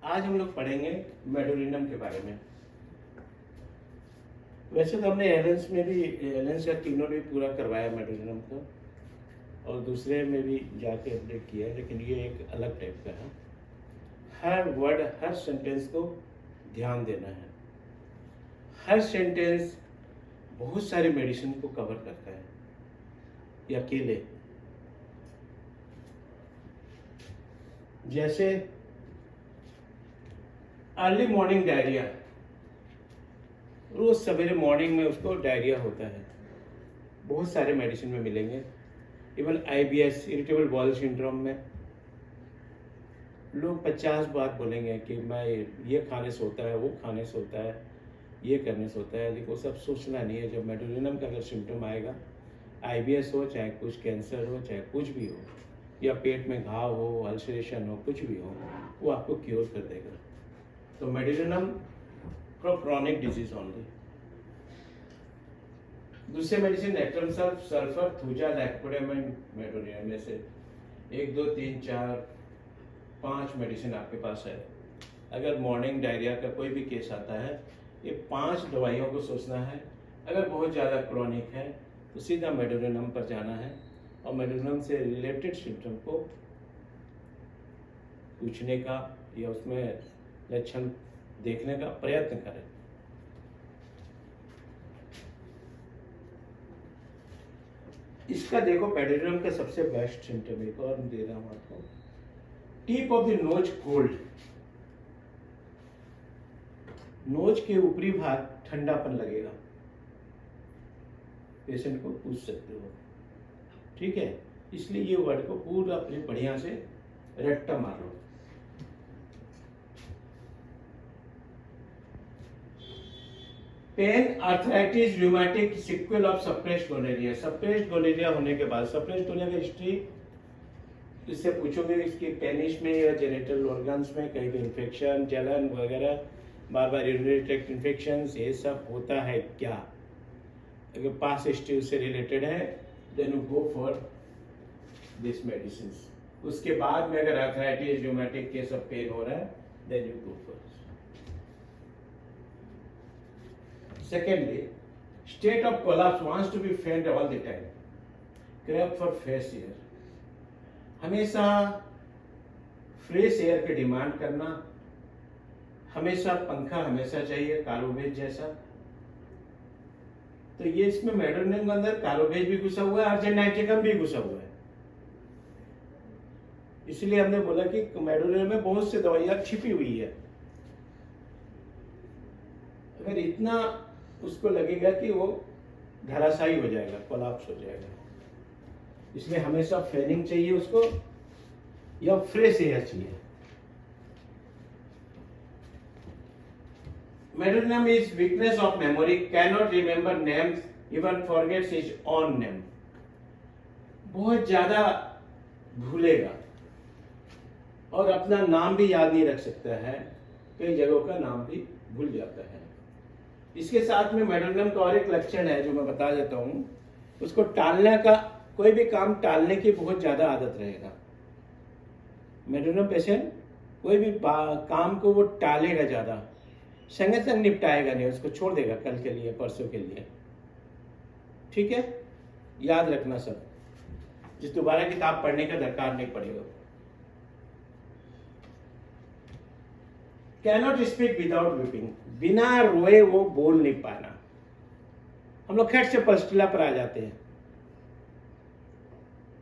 आज हम लोग पढ़ेंगे मेडोरिनम के बारे में। वैसे तो हमने एलेंस में भी, एलेंस या तीनों ने पूरा करवाया मेडोरिनम को, और दूसरे में भी जाके अपडेट किया है, लेकिन ये एक अलग टाइप का है। हर वर्ड, हर सेंटेंस को ध्यान देना है। हर सेंटेंस बहुत सारे मेडिसिन को कवर करता है, ये अकेले। जैसे अर्ली मॉर्निंग डायरिया, रोज सवेरे मॉर्निंग में उसको डायरिया होता है, बहुत सारे मेडिसिन में मिलेंगे। Even IBS, irritable bowel syndrome में लोग 50 बात बोलेंगे कि मैं ये खाने से होता है, वो खाने से होता है, ये करने से होता है, लेकिन वो सब सोचना नहीं है। जब मेडोरिनम का अगर सिम्टम आएगा, आईबीएस हो, चाहे कुछ कैंसर हो, चाहे कुछ भी हो, या पेट में घाव हो, अल्सरेशन हो, कुछ भी हो, वो आपको क्योर कर देगा। तो medorrhinum for chronic disease only. दूसरे medicine natrum sulphur, thuja, lycopodium and medorrhinum में से 1, 2, 3, 4, 5 मेडिसिन आपके पास है। अगर मॉर्निंग डायरिया का कोई भी केस आता है, ये 5 दवाइयों को सोचना है। अगर बहुत ज़्यादा क्रॉनिक है तो सीधा मेडोरिनम पर जाना है, और मेडोरिनम से रिलेटेड सिम्टम को पूछने का या उसमें लक्षण देखने का प्रयत्न करें। इसका देखो, मेडोरिनम का सबसे बेस्ट सिम्टम एक और दे रहा हूं आपको। Tip of the nose cold, nose के ऊपरी भाग ठंडापन लगेगा। पेशेंट को पूछ सकते हो, ठीक है। इसलिए ये वर्ड को पूरा अपने बढ़िया से रट्टा मार लो। Pain, arthritis, rheumatic, sequel of suppressed gonorrhoea. Suppressed gonorrhoea होने के बाद, सप्रेस्ड गोनेरिया की हिस्ट्री इससे पूछोगे, इसकी पेनिस में या जेनिटल ऑर्गन्स में कहीं भी इन्फेक्शन, जलन वगैरह, बार बार यूरिनरी ट्रैक्ट इन्फेक्शन, ये सब होता है क्या? अगर पास हिस्ट्री उससे रिलेटेड है, then you go for this medicine. उसके बाद में अगर arthritis, rheumatic case of pain हो रहा है, then you go for. Secondly, state of collapse wants to be faint all the time. Crave for fresh air. हमेशा fresh air की demand करना, हमेशा पंखा हमेशा चाहिए, कार्बोवेज जैसा। तो ये इसमें मेडोरिनम के अंदर कार्बोवेज भी घुसा हुआ है, अर्जेंटाइटिकम भी घुसा हुआ है। इसलिए हमने बोला कि मेडोरिनम में बहुत सी दवाइयां छिपी हुई है। अगर इतना उसको लगेगा कि वो धराशायी हो जाएगा, कोलैप्स हो जाएगा। इसलिए हमेशा फैनिंग चाहिए उसको, या फ्रेश एयर चाहिए। Medorrhinum is weakness of memory, cannot remember names, even forgets his own name. बहुत ज्यादा भूलेगा और अपना नाम भी याद नहीं रख सकता है, कई जगहों का नाम भी भूल जाता है। इसके साथ में मेडोरिनम का और एक लक्षण है जो मैं बता देता हूं, उसको टालने का, कोई भी काम टालने की बहुत ज्यादा आदत रहेगा। मेडोरिनम पेशेंट कोई भी काम को वो टालेगा ज्यादा, संगे संग निपटाएगा नहीं, उसको छोड़ देगा कल के लिए, परसों के लिए, ठीक है। याद रखना सब, जिस दोबारा किताब पढ़ने का दरकार नहीं पड़ेगा। कैनॉट स्पीक विदाउट वीपिंग, बिना रोए वो बोल नहीं पाना। हम लोग खैर से पल्स्टिला पर आ जाते हैं,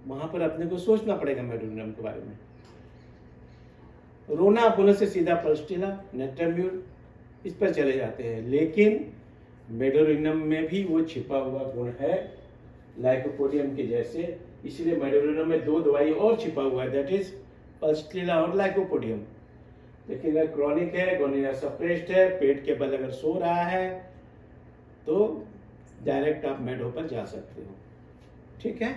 वहां पर अपने को सोचना पड़ेगा मेडोरिनम के बारे में। रोना बोलने से सीधा पल्स्टिला, नेट्रम्यूल, इस पर चले जाते हैं। लेकिन मेडोरिनम में भी वो छिपा हुआ गुण है, लाइकोपोडियम के जैसे। इसलिए मेडोरिनम में 2 दवाई और छिपा हुआ है, दैट इज पल्स्टिला और लाइकोपोडियम। लेकिन अगर क्रॉनिक है, गोनेरिया सप्रेस्ड है, पेट के बल अगर सो रहा है, तो डायरेक्ट आप मेडो पर जा सकते हो, ठीक है।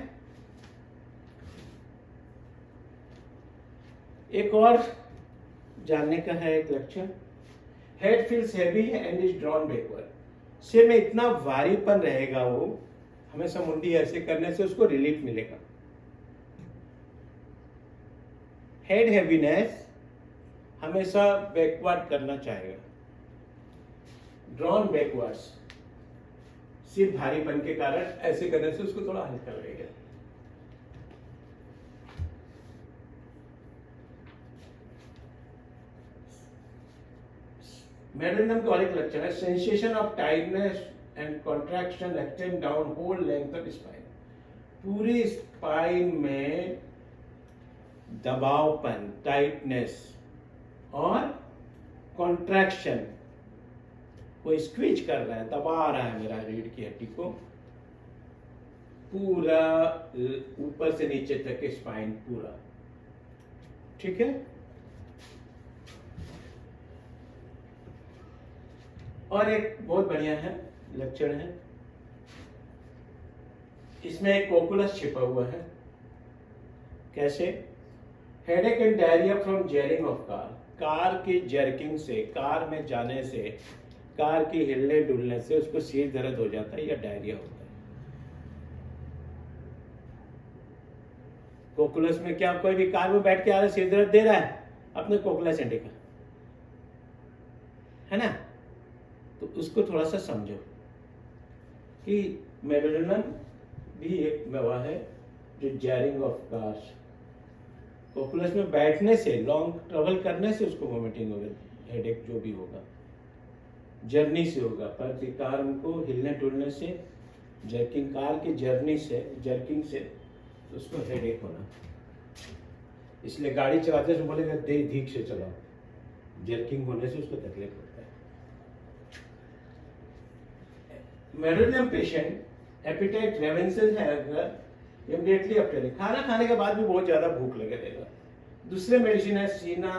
एक और जानने का है एक लक्षण, head feels heavy and is drawn backward. सिर में इतना भारीपन रहेगा, वो हमेशा मुंडी ऐसे करने से उसको रिलीफ मिलेगा। हेड हैवीनेस, हमेशा बैकवर्ड करना चाहेगा, ड्रॉन बैकवर्ड्स। सिर भारीपन के कारण ऐसे करने से उसको थोड़ा हल्का लगेगा। मेडोनियम का और एक लक्षण है sensation of tightness and contraction extend down whole length of spine. पूरी स्पाइन में दबावपन, टाइटनेस और कॉन्ट्रैक्शन, कोई स्क्वीज कर रहा है, दबा रहा है मेरा रीढ़ की हड्डी को, पूरा ऊपर से नीचे तक स्पाइन पूरा। ठीक है। और एक बहुत बढ़िया है लक्षण है, इसमें एक कोकुलस छिपा हुआ है। कैसे? Headache and diarrhoea from jerking of car. Car की जर्किंग से, कार में जाने से, कार की हिलने डुलने से उसको सिर दर्द हो जाता है या डायरिया होता है। कोकुलस में क्या, कोई भी कार में बैठ के आ रहा सिर दर्द दे रहा है, अपने कोकुलस इंडिका, है ना? तो उसको थोड़ा सा समझो कि मेडोनियम भी एक दवा है जो जैरिंग ऑफ कार्स, कोकुलस में बैठने से, लॉन्ग ट्रेवल करने से उसको वॉमिटिंग होगा, हेडेक जो भी होगा, जर्नी से होगा, पर कार को हिलने डुलने से, जर्किंग, कार की जर्नी से, जर्किंग से उसको हेडेक होना। इसलिए गाड़ी चलाते समय बोलेगा धीरे से चलाओ, जर्किंग होने से उसको तकलीफ होता है। मेडोनियम पेशेंट एपिटाइट रेवेंसेस है अगर इमीडिएटली आफ्टर, खाना खाने के बाद भी बहुत ज्यादा भूख लगे रहेगा। दूसरे मेडिसिन है सीना,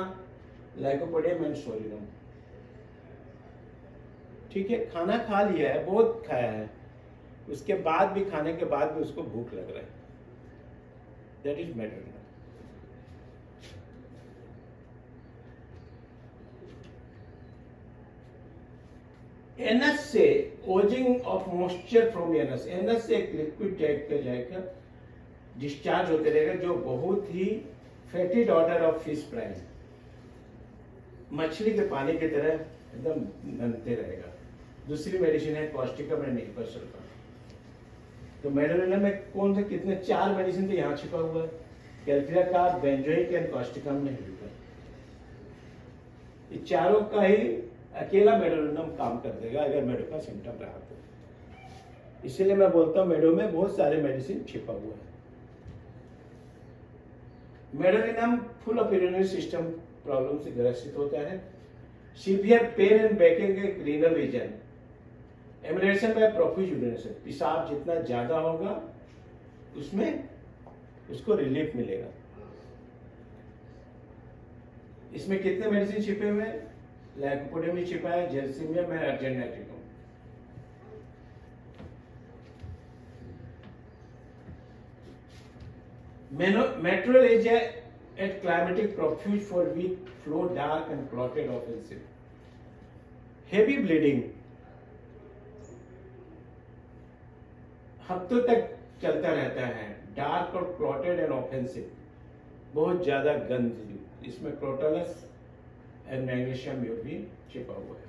लाइकोपोडियम एंड सोलिनम। ठीक है, खाना खा लिया है, बहुत खाया है, उसके बाद भी, खाने के बाद भी उसको भूख लग रहा है, दैट इज मेडोनियम। एनस से Ojing of moisture from anus, anus से एक लिक्विड टाइप का जाएगा, डिस्चार्ज होते रहेगा, जो बहुत ही फेटिड ऑर्डर ऑफ फिश प्राइम, मछली के पानी की तरह एकदम बनते रहेगा। दूसरी मेडिसिन है कॉस्टिकम एंड निकोसल्फा। तो मेडोनियम में कौन से कितने, 4 मेडिसिन तो यहाँ छिपा हुआ है, कैल्शियम का, बेंजोइक एंड कॉस्टिकम ने हिलकर, ये चारों का ही अकेला मेडोनियम काम कर देगा अगर मेडो का सिम्टम रहा तो। इसीलिए मैं बोलता हूँ मेडो में बहुत सारे मेडिसिन छिपा हुआ है। Medorrhinum full of urinary system problem से ग्रसित होता है। सीवियर पेन एंड बैकिंग एक renal region, amelioration by profuse urination, पेशाब जितना ज्यादा होगा उसमें उसको रिलीफ मिलेगा। इसमें कितने मेडिसिन छिपे हुए हैं? लाइकोपोडियम में छिपा है, जेल्सिमियम है, अर्जेंटाइटिकम। Metrorrhagia at climatic profuse for weak flow, dark and clotted offensive. Heavy bleeding हफ्तों तक चलता रहता है, डार्क और क्लॉटेड एंड ऑफेंसिव, बहुत ज्यादा गंध, इसमें क्रोटोलस एंड मैग्नीशियम भी छिपा हुआ है।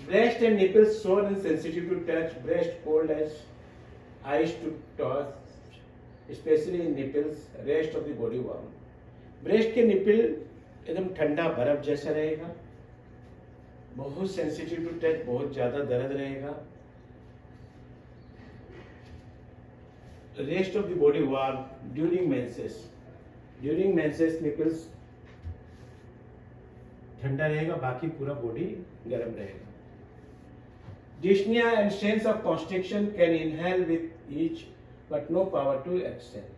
Breast and nipples sore and sensitive to touch, breast cold as ice to touch, especially in nipples, rest of the body warm. Breast के निपिल एकदम ठंडा बर्फ जैसा रहेगा, बहुत सेंसिटिव टू टच, बहुत ज्यादा दर्द रहेगा। Rest of the body warm during menses, during menses nipples ठंडा रहेगा, बाकी पूरा बॉडी गर्म रहेगा। Dyspnea and sense of constriction can inhale with each, but no power to exhale.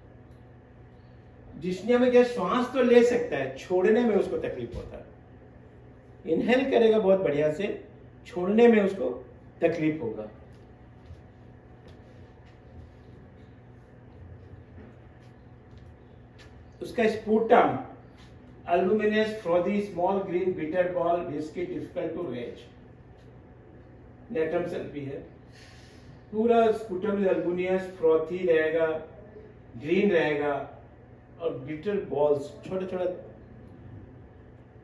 Dyspnea में क्या, श्वास तो ले सकता है, छोड़ने में उसको तकलीफ होता है। इनहेल करेगा बहुत बढ़िया से, छोड़ने में उसको तकलीफ होगा। उसका sputum albuminous frothy small green bitter ball which is difficult to raise, natrum sulph भी है। पूरा स्पूटम अल्बुमिनस फ्रॉथी रहेगा, ग्रीन रहेगा और बिटर बॉल्स, छोटे छोटे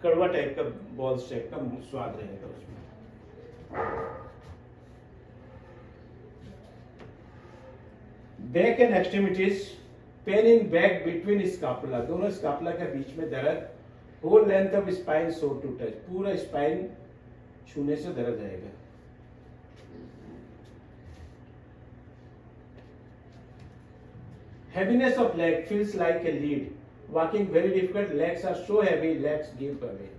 कड़वा टाइप का बॉल्स टाइप का स्वाद रहेगा उसमें। Back and extremities, pain in back between scapula, दोनों स्कापुला के बीच में दर्द, whole length of spine sore to touch, पूरा स्पाइन छूने से दर्द रहेगा। Heaviness of leg feels like a lead. Walking very difficult. Legs are so heavy. Legs give away.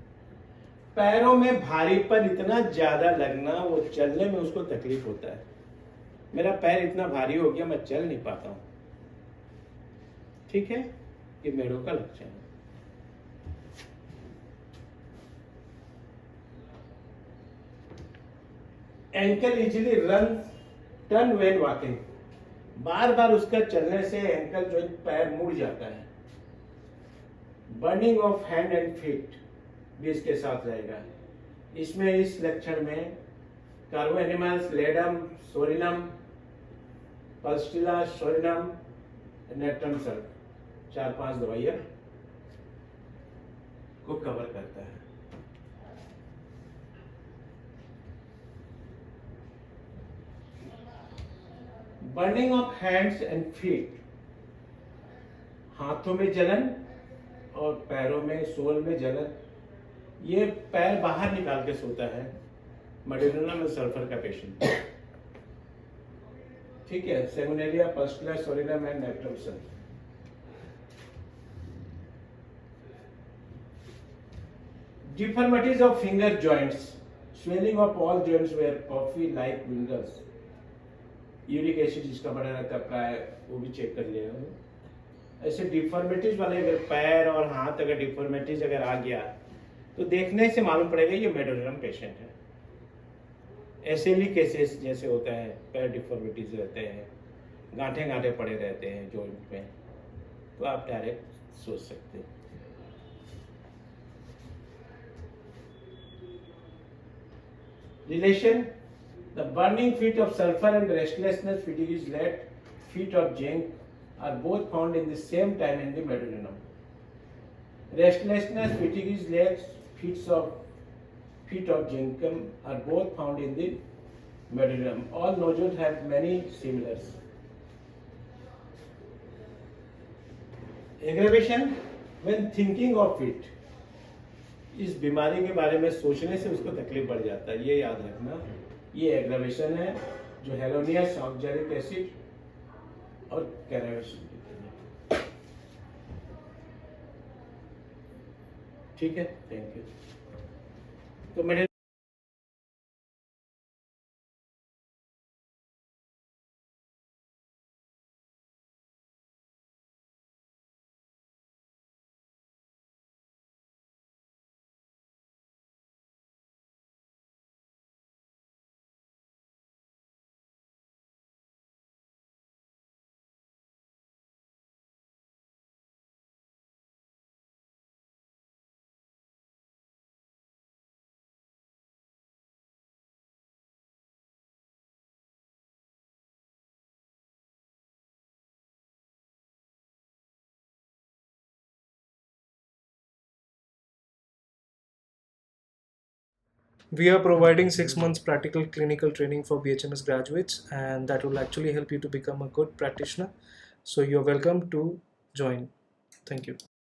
पैरों में भारीपन इतना ज्यादा लगना, वो चलने में उसको तकलीफ होता है। मेरा पैर इतना भारी हो गया, मैं चल नहीं पाता हूं। ठीक है, ये मेड़ों का लक्षण है। Ankle easily run turn when walking, बार बार उसका चलने से एंकल जो पैर मुड़ जाता है। Burning of hand and feet भी इसके साथ रहेगा। इसमें इस लक्षण में carbo animalis, ledum, psorinum, pulsatilla, psorinum, natrum sulph, 4-5 दवाइयां को कवर करता है। Burning of hands and feet, हाथों में जलन और पैरों में, सोल में जलन। ये पैर बाहर निकाल के सोता है, मेडुलिनम में सल्फर का पेशेंट। ठीक है, सेगुनेलिया, pulsatilla, psorinum and natrum sulph. Deformities of finger joints, swelling of all joints where puffy like wingers. Uric acid जिसका बढ़ा रहता है प्राय, वो भी चेक कर लिया। ऐसे डिफॉर्मिटीज वाले अगर पैर और हाथ अगर डिफॉर्मिटीज अगर आ गया तो देखने से मालूम पड़ेगा ये मेडुलिनम पेशेंट है। एसएलई केसेस जैसे होता है, पैर डिफॉर्मिटीज रहते हैं, गांठे गांठे पड़े रहते हैं जॉइंट में, तो आप डायरेक्ट सोच सकते हैं। Relation, the burning feet of sulfur and restlessness fatigue led feet of zinc are both found in the same time in the medullum. Restlessness, fatigue legs, feet of zinc are both found in the medullum. All nodules have many similars. Aggravation, when thinking of it, इस बीमारी के बारे में सोचने से उसको तकलीफ बढ़ जाता है, ये याद रखना। ये एग्रावेशन है जो हेलोनियस, ऑक्जेलिक एसिड और कैरावेशन। ठीक है, थैंक यू। तो मेरे We are providing 6 months practical clinical training for BHMS graduates, and that will actually help you to become a good practitioner. So you're welcome to join. Thank you.